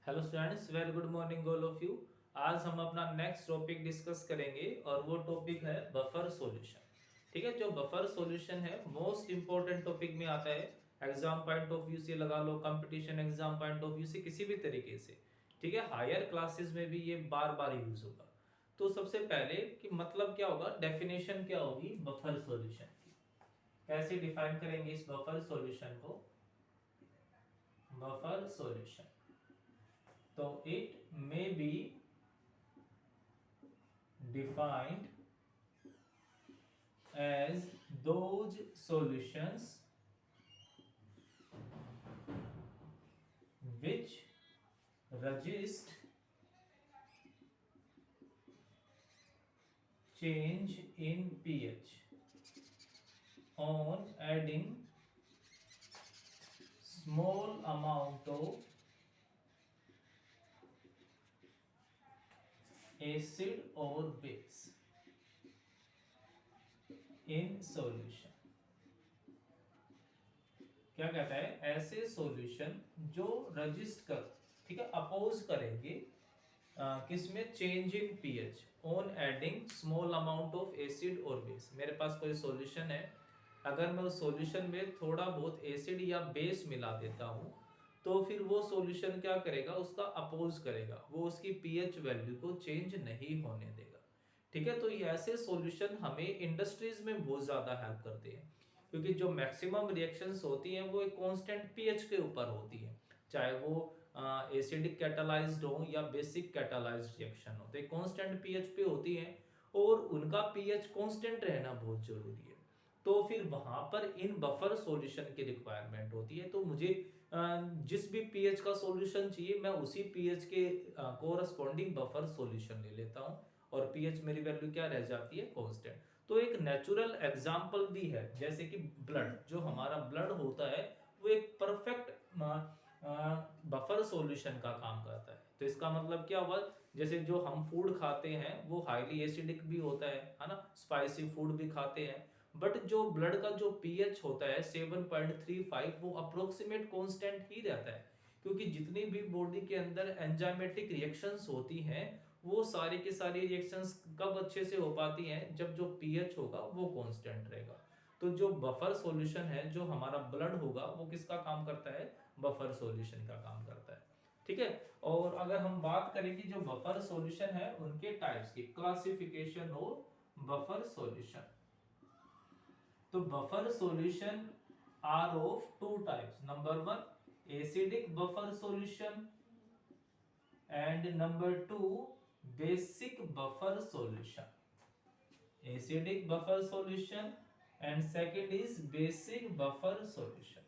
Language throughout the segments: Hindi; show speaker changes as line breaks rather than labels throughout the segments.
Hello students, very good morning all of you. आज हम अपना नेक्स्ट टॉपिक डिस्कस करेंगे और वो टॉपिक है बफर सॉल्यूशन। ठीक है, जो बफर सॉल्यूशन है मोस्ट इंपॉर्टेंट टॉपिक में आता है। एग्जाम पॉइंट ऑफ व्यू से लगा लो, competition exam point of view से, किसी भी तरीके से। ठीक है, हायर क्लासेस में भी ये बार बार यूज होगा। तो सबसे पहले कि मतलब क्या होगा, डेफिनेशन क्या होगी बफर सॉल्यूशन की, कैसे डिफाइन करेंगे इस बफर सॉल्यूशन को। बफर सॉल्यूशन, तो it may be defined as those solutions which resist change in pH on adding small amount of acid or base in solution। क्या कहता है, ऐसे सॉल्यूशन जो रजिस्ट कर, ठीक है, अपोज करेंगे किसमें, change in pH on adding small amount of acid और बेस। मेरे पास कोई सॉल्यूशन है, अगर मैं उस सॉल्यूशन में थोड़ा बहुत एसिड या बेस मिला देता हूं तो फिर वो सॉल्यूशन क्या करेगा, उसका अपोज करेगा, वो उसकी पीएच वैल्यू को चेंज नहीं होने देगा। ठीक है, तो ये ऐसे सॉल्यूशन हमें इंडस्ट्रीज में बहुत ज्यादा हेल्प करते हैं, क्योंकि जो मैक्सिमम रिएक्शंस होती हैं वो एक कांस्टेंट पीएच के ऊपर होती है, चाहे वो एसिडिक कैटालाइज्ड हो या बेसिक कैटालाइज्ड रिएक्शन हो, तो एक कांस्टेंट पीएच पे होती है और उनका पीएच कांस्टेंट रहना बहुत जरूरी है। तो फिर वहां पर इन बफर सॉल्यूशन की रिक्वायरमेंट होती है। तो मुझे जिस भी पीएच का सॉल्यूशन चाहिए मैं उसी पीएच के कोरस्पॉन्डिंग बफर सॉल्यूशन ले लेता हूं और पीएच मेरी वैल्यू क्या रह जाती है, कांस्टेंट। तो एक नेचुरल एग्जांपल भी है, जैसे कि ब्लड, जो हमारा ब्लड होता है वो एक परफेक्ट बफर सॉल्यूशन का काम करता है। तो इसका मतलब क्या हुआ, जैसे जो हम फूड खाते हैं वो हाईली एसिडिक भी होता है ना, स्पाइसी फूड भी खाते हैं, बट जो ब्लड का जो पीएच होता है 7.35 वो अप्रोक्सीमेट कांस्टेंट ही रहता है, क्योंकि जितनी भी बॉडी के अंदर एंजाइमेटिक रिएक्शंस होती हैं वो सारी की सारी रिएक्शंस कब अच्छे से हो पाती हैं, जब जो पीएच होगा वो कांस्टेंट रहेगा। तो जो बफर सॉल्यूशन है, जो हमारा ब्लड होगा वो किसका काम करता है, बफर सॉल्यूशन का काम करता है। ठीक है, और अगर हम बात करें कि जो बफर सॉल्यूशन है उनके टाइप्स की, क्लासिफिकेशन ऑफ बफर सॉल्यूशन। तो buffer solution are of two types, number one acidic buffer solution and number two basic buffer solution. Acidic buffer solution and second is basic buffer solution.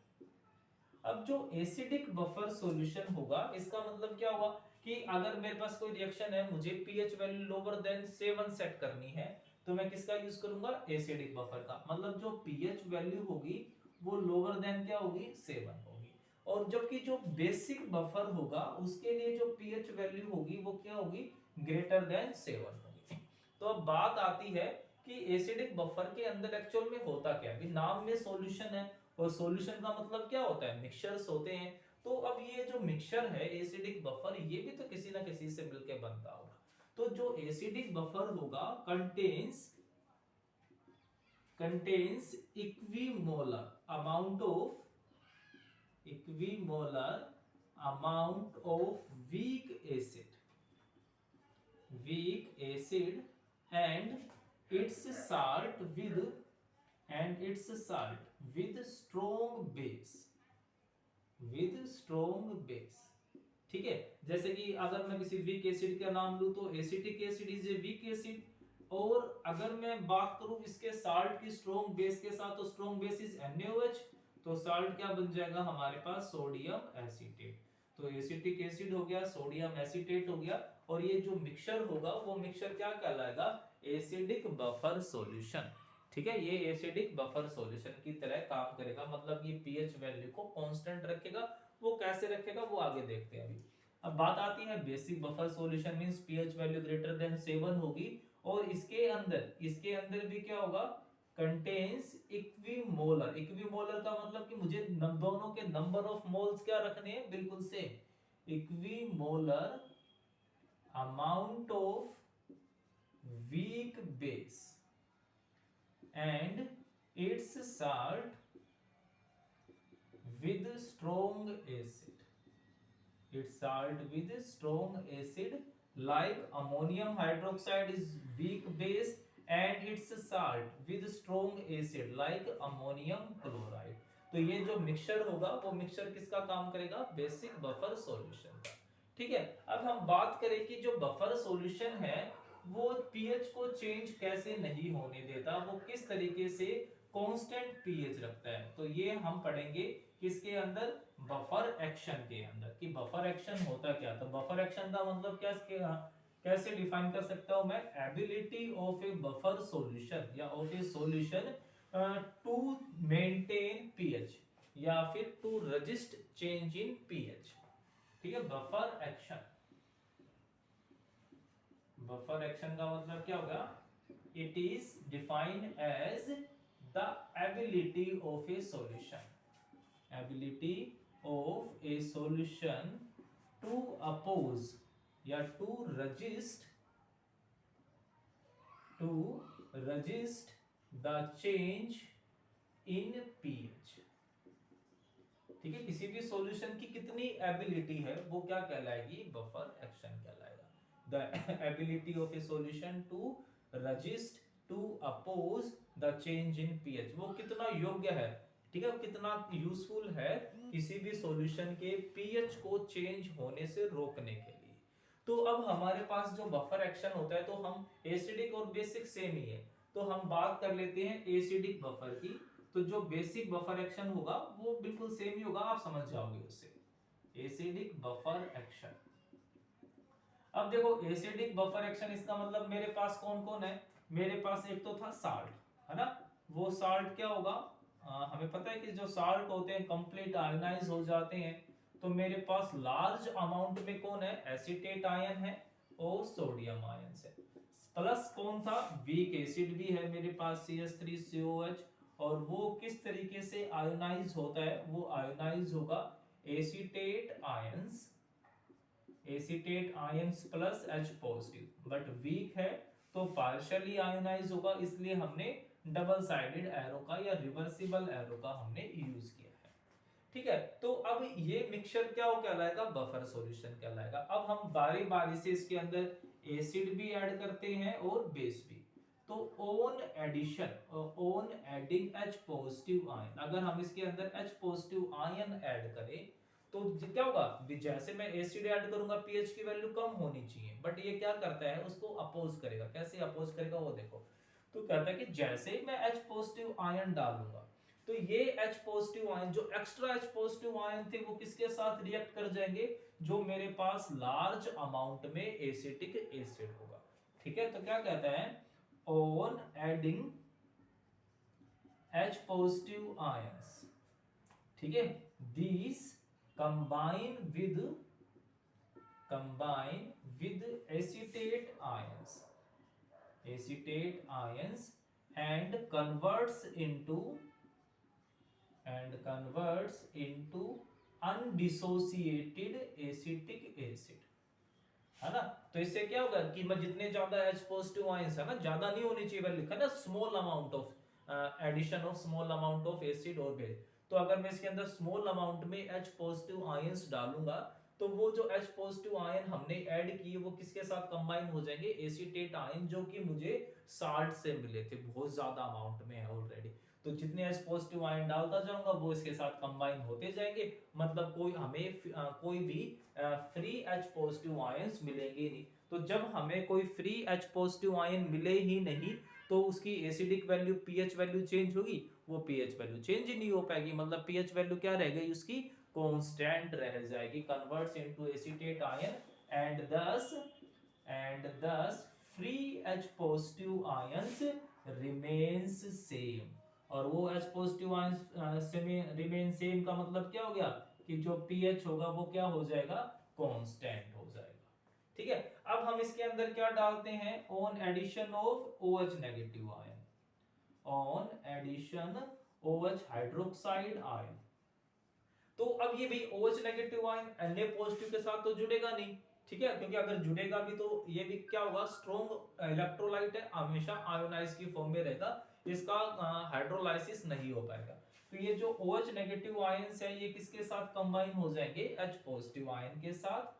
अब जो एसिडिक बफर सॉल्यूशन होगा इसका मतलब क्या हुआ कि अगर मेरे पास कोई रिएक्शन है, मुझे pH value lower than 7 set करनी है, तो मैं किसका यूज करूंगा, एसिडिक बफर का। मतलब जो पीएच वैल्यू होगी वो लोअर देन क्या होगी, 7 होगी। और जबकि जो बेसिक बफर होगा उसके लिए जो पीएच वैल्यू होगी वो क्या होगी, ग्रेटर देन 7 होगी। तो अब बात आती है कि एसिडिक बफर के अंदर एक्चुअल में होता क्या है। नाम में सॉल्यूशन है और सॉल्यूशन का मतलब क्या होता है, मिक्सचर्स होते हैं। तो अब ये जो मिक्सचर है एसिडिक बफर, ये भी तो किसी ना किसी से मिलकर बनता होगा। तो जो एसिडिक बफर होगा contains equimolar amount of weak acid and it's salt with strong base. ठीक है, जैसे कि अगर मैं किसी वीक एसिड का नाम लूं तो acetic acid is a weak acid, और अगर मैं बात करूं इसके साल्ट की स्ट्रॉन्ग बेस के साथ, तो स्ट्रॉन्ग बेस इज NaOH, तो साल्ट क्या बन जाएगा हमारे पास, सोडियम एसीटेट। तो एसिटिक एसिड हो गया, सोडियम एसीटेट हो गया, और ये जो मिक्सचर होगा वो मिक्सचर क्या कहलाएगा, एसिडिक बफर सॉल्यूशन। ठीक है, ये एसिडिक बफर सॉल्यूशन की तरह काम करेगा, मतलब ये पीएच वैल्यू को कांस्टेंट रखेगा। वो कैसे रखेगा वो आगे देखते हैं अभी। अब बात आती है basic buffer solution, means pH value greater than 7 होगी, और इसके अंदर भी क्या होगा, कंटेन्स इक्विमोलर का मतलब कि मुझे दोनों के नंबर ऑफ मोल्स क्या रखने हैं, बिल्कुल same. equimolar amount of weak base and its salt with strong acid. Its salt with strong acid like ammonium hydroxide is weak base and its salt with strong acid like ammonium chloride. तो ये जो मिक्सचर होगा वो मिक्सचर किसका काम करेगा? बेसिक बफर सॉल्यूशन का। ठीक है, अब हम बात करें कि जो बफर सॉल्यूशन है वो पीएच को चेंज कैसे नहीं होने देता, वो किस तरीके से कांस्टेंट पीएच रखता है। तो ये हम पढ़ेंगे किसके अंदर? बफर एक्शन के अंदर, कि बफर एक्शन होता क्या। तो बफर एक्शन का मतलब क्या, कैसे डिफाइन कर सकता हूं मैं? Ability of a buffer solution या of a solution to maintain pH या फिर to resist change in pH. ठीक है, बफर एक्शन, बफर एक्शन का मतलब क्या होगा? It is defined as the ability of a solution, ability of a solution to oppose या to resist the change in pH। ठीक है, किसी भी सॉल्यूशन की कितनी एबिलिटी है वो क्या कहलाएगी? बफर एक्शन कहलाएगा। The ability of a solution to resist to oppose the change in pH, वो कितना योग्य है, ठीक है, कितना यूजफुल है किसी भी सॉल्यूशन के पीएच को चेंज होने से रोकने के लिए। तो अब हमारे पास जो बफर एक्शन होता है, तो हम एसिडिक और बेसिक सेम ही है, तो हम बात कर लेते हैं एसिडिक बफर की। तो जो बेसिक बफर एक्शन होगा वो बिल्कुल सेम ही होगा, आप समझ जाओगे उससे। एसिडिक बफर एक्शन, अब देखो एसिडिक बफर एक्शन, इसका मतलब मेरे पास कौन कौन है? मेरे पास एक तो था साल्ट, है ना, वो साल्ट क्या होगा? हमें पता है कि जो साल्ट होते हैं कंप्लीट आयोनाइज हो जाते हैं। तो मेरे पास लार्ज अमाउंट में कौन है? एसीटेट आयन है और सोडियम आयन है। प्लस कौन था? वीक एसिड भी है मेरे पास, CH3COH, और वो किस तरीके से आयोनाइज होता है? वो आयोनाइज होगा acetate ions, acetate ions plus H positive, but weak है तो पार्शियली आयोनाइज होगा, इसलिए हमने डबल साइडेड एरो का या रिवर्सिबल एरो का हमने यूज किया है। ठीक है, तो अब ये मिक्सचर क्या हो कहलाएगा? बफर सॉल्यूशन कहलाएगा। अब हम बारी बारी से इसके अंदर एसिड भी ऐड करते हैं और बेस भी। तो on addition, on adding H positive ion, अगर हम इसके अंदर H पॉजिटिव आयन ऐड करें तो क्या होगा? जैसे मैं एसिड ऐड करूंगा पीएच की वैल्यू कम होनी चाहिए, बट ये क्या करता है? उसको अपोज करेगा। कैसे अपोज करेगा वो देखो। तो कहता है कि जैसे मैं H पॉजिटिव आयन डालूंगा तो ये H पॉजिटिव आयन, जो एक्स्ट्रा H पॉजिटिव आयन थे, वो किसके साथ रिएक्ट कर जाएंगे? जो मेरे पास लार्ज अमाउंट में एसिटिक एसिड होगा। ठीक है, तो क्या कहता है? On adding H positive ions, ठीक है, these combine with acetate ions and converts into undissociated acetic acid, है ना। तो इससे क्या होगा कि मैं जितने ज्यादा H पॉजिटिव आयंस है ना, ज्यादा नहीं होनी चाहिए, लिखा ना small amount of addition of small amount of acid और बेस। तो अगर मैं इसके अंदर स्मॉल अमाउंट में H पॉजिटिव आयंस डालूंगा तो वो जो H पॉजिटिव आयन हमने ऐड किए वो किसके साथ कंबाइन हो जाएंगे? एसीटेट आयन, जो कि मुझे साल्ट से मिले थे, बहुत ज्यादा अमाउंट में है ऑलरेडी। तो जितने H पॉजिटिव आयन डालता जाऊंगा वो इसके साथ कंबाइन होते जाएंगे, मतलब कोई हमें कोई भी फ्री H पॉजिटिव आयंस मिलेंगे नहीं। तो जब हमें कोई फ्री H पॉजिटिव आयन मिले ही नहीं तो उसकी acidic value, pH value change होगी? वो पीएच वैल्यू चेंज ही नहीं हो पाएगी, मतलब पीएच वैल्यू क्या रह गई? उसकी कांस्टेंट रह जाएगी, converts into acetate ion and thus free H positive ions remains same. और वो H positive ions remain same का मतलब क्या हो गया? कि जो पीएच होगा वो क्या हो जाएगा? कांस्टेंट हो जाएगा। ठीक है, अब हम इसके अंदर क्या डालते हैं? On addition of OH negative ion, on addition OH hydroxide ion, तो अब ये भाई OH negative ion Na positive के साथ तो जुड़ेगा नहीं, ठीक है, क्योंकि अगर जुड़ेगा भी तो ये भी क्या होगा, स्ट्रॉन्ग इलेक्ट्रोलाइट है, हमेशा आयोनाइज की फॉर्म में रहेगा, इसका हाइड्रोलाइसिस नहीं हो पाएगा। तो ये जो OH नेगेटिव आयंस है ये किसके साथ कंबाइन हो जाएंगे, H पॉजिटिव आयन के साथ।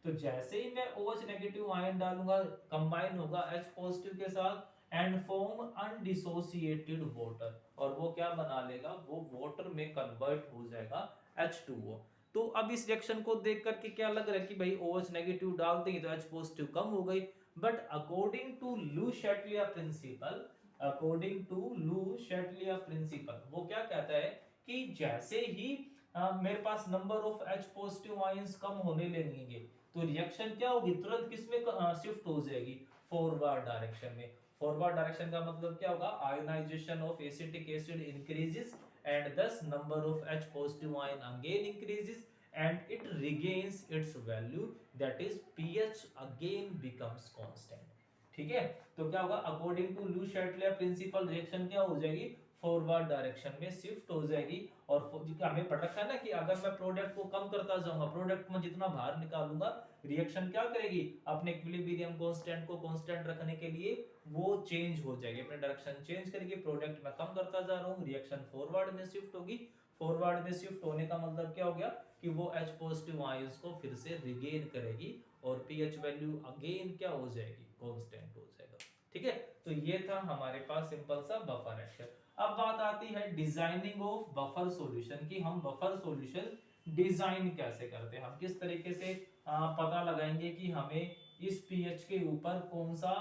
तो जैसे ही मैं OH नेगेटिव आयन डालूंगा कंबाइन होगा H पॉजिटिव के साथ एंड फॉर्म अनडिसोसिएटेड वाटर, और वो क्या बना लेगा, वो वाटर में कन्वर्ट हो जाएगा H2O। तो अब इस रिएक्शन को देख करके क्या लग रहा है कि भाई OH नेगेटिव डाल देंगे तो H पॉजिटिव कम हो गई, बट अकॉर्डिंग टू लू शैटलिया प्रिंसिपल, अकॉर्डिंग टू लू शैटलिया प्रिंसिपल वो क्या कहता है कि जैसे ही मेरे पास number of H positive ions कम होने लगेंगे तो रिएक्शन क्या होगी, तुरंत किसमें शिफ्ट हो जाएगी, फॉरवर्ड डायरेक्शन में। फॉरवर्ड डायरेक्शन का मतलब क्या होगा, ionization of acetic acid increases and thus number of H positive ion again increases and it regains its value, that is pH again becomes constant। ठीक है, तो क्या होगा, अकॉर्डिंग टू लू शैटलियर प्रिंसिपल रिएक्शन क्या हो जाएगी, फॉरवर्ड डायरेक्शन में शिफ्ट हो जाएगी। और हमें पता रखा है ना कि अगर मैं प्रोडक्ट को कम करता जाऊंगा, प्रोडक्ट में जितना बाहर निकालूंगा, रिएक्शन क्या करेगी, अपने इक्विलिब्रियम कांस्टेंट को कांस्टेंट रखने के लिए वो चेंज हो जाएगी, अपने डायरेक्शन चेंज करेगी, प्रोडक्ट में कम करता जा रहा हूँ, रिएक्शन फॉरवर्ड में शिफ्ट होगी। फॉरवर्ड में शिफ्ट होने का मतलब क्या हो गया कि वो H पॉजिटिव आयंस को फिर से रिगेन करेगी और पीएच वैल्यू अगेन क्या हो जाएगी, कांस्टेंट हो जाएगा। ठीक है, तो ये था हमारे पास सिंपल सा बफर एक्शन। अब बात आती है डिजाइनिंग ऑफ बफर सॉल्यूशन की, हम बफर सॉल्यूशन डिजाइन कैसे करते हैं, हम किस तरीके से पता लगाएंगे कि हमें इस पीएच के ऊपर कौन सा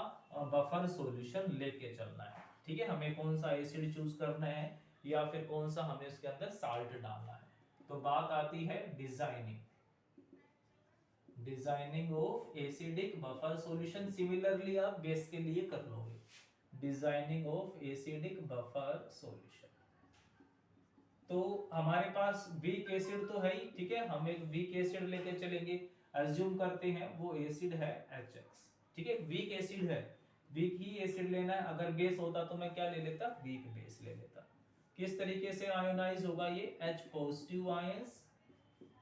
बफर सॉल्यूशन लेके चलना है। ठीक है, हमें कौन सा एसिड चूज करना है या फिर कौन सा हमें उसके अंदर साल्ट डालना है। तो बात आती है designing, designing of acidic buffer solution. Similarly आप बेस के लिए कर लोगे, designing of acidic buffer solution. तो हमारे पास वीक एसिड तो है ही, ठीक है, हम एक वीक एसिड लेके चलेंगे, अज्यूम करते हैं वो एसिड है HX। ठीक है, वीक एसिड है, वीक ही एसिड लेना है, अगर बेस होता तो मैं क्या ले लेता, वीक बेस ले लेता। किस तरीके से आयोनाइज होगा ये, H positive ions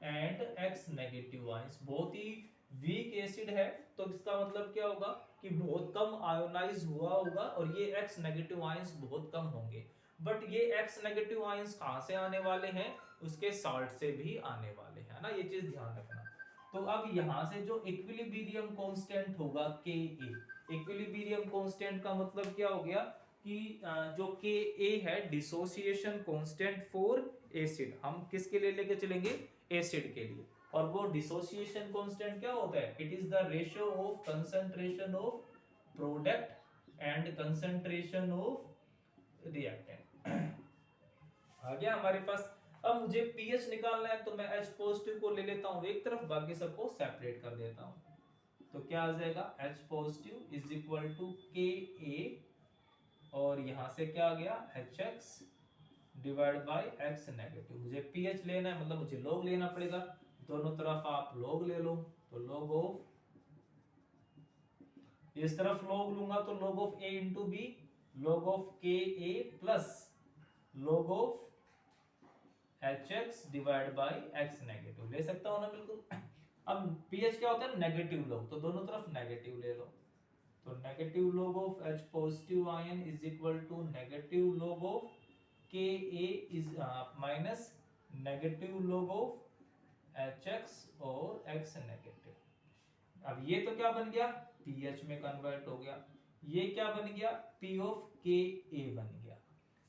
and X negative ions. बहुत ही वीक एसिड है तो इसका मतलब क्या होगा कि बहुत कम आयोनाइज हुआ होगा और ये X नेगेटिव आयंस बहुत कम होंगे। बट ये X नेगेटिव आयंस कहां से आने वाले हैं, उसके साल्ट से भी आने वाले हैं ना, ये चीज ध्यान रखना। तो अब यहां से जो इक्विलिब्रियम कांस्टेंट होगा Ka, इक्विलिब्रियम कांस्टेंट का मतलब क्या हो गया कि जो Ka है डिसोसिएशन कांस्टेंट फॉर एसिड, हम किसके लिए लेके चलेंगे, एसिड के लिए। और वो डिसोसिएशन कांस्टेंट क्या होता है, it is the ratio of concentration of product and concentration of reactant. आ गया हमारे पास। अब मुझे पीएच निकालना है तो मैं H पॉजिटिव को ले लेता हूं एक तरफ, बाकी सबको सेपरेट कर देता हूं। तो क्या आ जाएगा, H positive is equal to Ka और यहां से क्या आ गया HX divide by X negative. मुझे पीएच लेना है मतलब मुझे लॉग लेना पड़ेगा, दोनों तरफ आप लॉग ले लो, तो लॉग ऑफ, इस तरफ लॉग लूंगा तो log of A into B, log of Ka plus log of HX divide by X negative ले सकता हूं ना, बिल्कुल। अब पीएच क्या होता है, नेगेटिव लॉग, तो दोनों तरफ नेगेटिव ले लो, तो negative log of H positive ion is equal to negative log of Ka is minus negative log of HX और X नेगेटिव। अब ये तो क्या बन गया, पीएच में कन्वर्ट हो गया, ये क्या बन गया, P ऑफ Ka बन गया।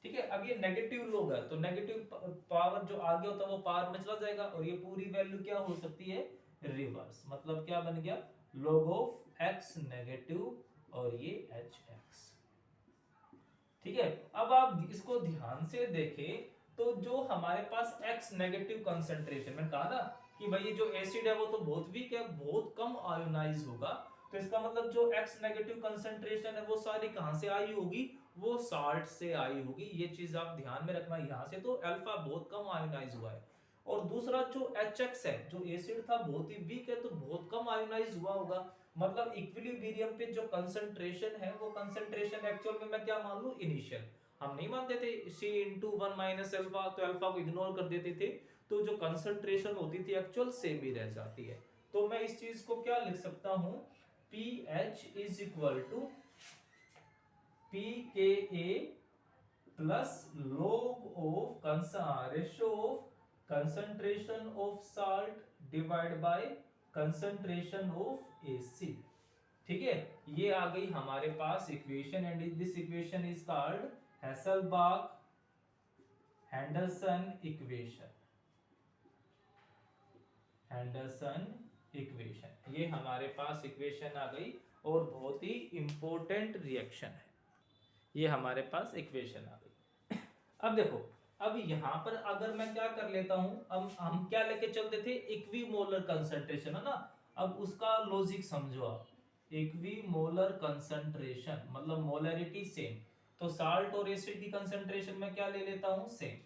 ठीक है, अब ये नेगेटिव लॉग है तो नेगेटिव पावर जो आगे होता है वो पावर में चला जाएगा और ये पूरी वैल्यू क्या हो सकती है, रिवर्स। मतलब क्या बन गया, log ऑफ X नेगेटिव और ये HX। ठीक है, अब आप इसको ध्यान से देखें तो जो हमारे पास X नेगेटिव कंसंट्रेशन, मैंने कहा ना कि भाई ये जो एसिड है वो तो बहुत वीक है, बहुत कम आयोनाइज होगा, तो इसका मतलब जो X नेगेटिव कंसंट्रेशन है वो सारी कहां से आई होगी, वो साल्ट से आई होगी। ये चीज आप ध्यान में रखना, यहां से तो अल्फा बहुत कम आयोनाइज हुआ है, और दूसरा जो HX है, जो एसिड था बहुत ही वीक है तो बहुत कम आयोनाइज हुआ होगा। मतलब इक्विलिब्रियम पे जो कंसंट्रेशन है वो कंसंट्रेशन एक्चुअल में मैं क्या मान लूं, इनिशियल। हम नहीं मानते थे C इंटू 1 माइनस अल्फा, तो अल्फा को इग्नोर कर देते थे, तो जो कंसंट्रेशन होती थी एक्चुअल सेम ही रह जाती है। तो मैं इस चीज को क्या लिख सकता हूं, pH is equal to pKa plus log of ratio of concentration of salt divide by concentration of acid. ठीक है, ये आ गई हमारे पास equation and this equation is called Hasselbalch Henderson equation. Henderson equation, ये हमारे पास इक्वेशन आ गई और बहुत ही इंपॉर्टेंट रिएक्शन है। ये हमारे पास इक्वेशन आ गई। अब देखो, अब यहां पर अगर मैं क्या कर लेता हूं, अब हम क्या लेके चलते थे, इक्विमोलर कंसंट्रेशन, है ना। अब उसका लॉजिक समझो आप, इक्विमोलर कंसंट्रेशन मतलब मोलरिटी सेम, तो साल्ट और एसिड की कंसंट्रेशन में क्या ले लेता हूं, same.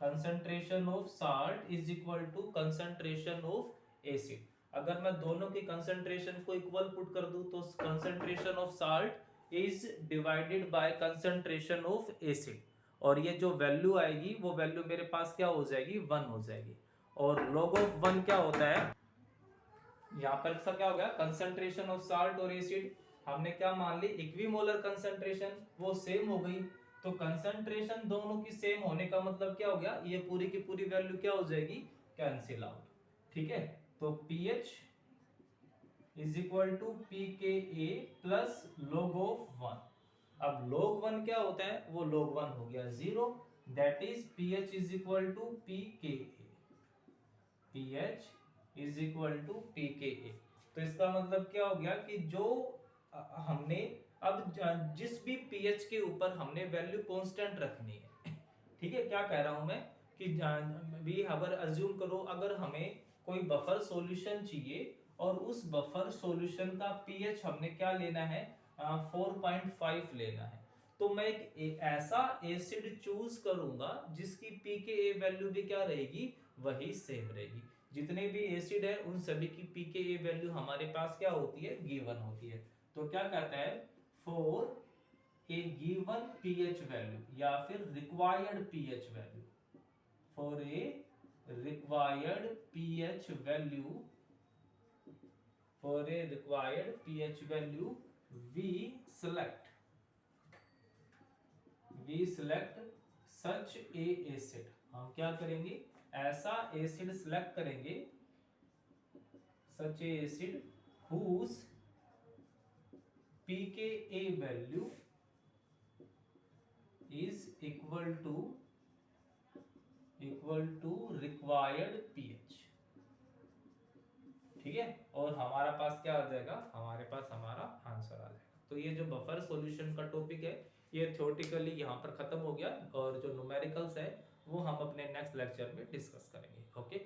Concentration of salt is equal to concentration of acid. अगर मैं दोनों की कंसंट्रेशन को इक्वल पुट कर दूं तो concentration of salt is divided by concentration of acid, और ये जो वैल्यू आएगी वो वैल्यू मेरे पास क्या हो जाएगी, 1 हो जाएगी। और log ऑफ 1 क्या होता है, यहाँ पर सब क्या हो गया, कंसंट्रेशन ऑफ साल्ट और एसिड हमने क्या मान ली, इक्विमोलर कंसंट्रेशन, वो सेम हो गई। तो कंसंट्रेशन दोनों की सेम होने का मतलब क्या हो गया, ये पूरी की पूरी वैल्यू क्या हो जाएगी, कैंसिल आउट। ठीक है, तो pH is equal to pKa plus log of 1। अब log 1 क्या होता है, वो log 1 हो गया 0, that is pH is equal to pKa। pH is equal to pKa। तो इसका मतलब क्या हो गया कि जो हमने अब जिस भी pH के ऊपर हमने वैल्यू कांस्टेंट रखनी है। ठीक है, क्या कह रहा हूं मैं कि भी अगर अज्यूम करो, अगर हमें कोई बफर सॉल्यूशन चाहिए और उस बफर सॉल्यूशन का pH हमने क्या लेना है, 4.5 लेना है, तो मैं एक ऐसा एसिड चूज करूंगा जिसकी pKa वैल्यू भी क्या रहेगी, वही सेम रहेगी। जितने भी एसिड है उन सभी की pKa वैल्यू हमारे पास क्या होती है, गिवन होती है। तो क्या कहता है, for a given pH value या फिर required pH value, for a required pH value, for a required pH value we select such a acid. हम क्या करेंगे, ऐसा एसिड सिलेक्ट करेंगे, such a acid whose pKa value is equal to required pH। ठीक है, और हमारा पास क्या आ जाएगा, हमारे पास हमारा आंसर आ जाएगा। तो ये जो बफर सॉल्यूशन का टॉपिक है ये थ्योरेटिकली यहाँ पर खत्म हो गया, और जो न्यूमेरिकल्स है वो हम अपने नेक्स्ट लेक्चर में डिस्कस करेंगे। ओके।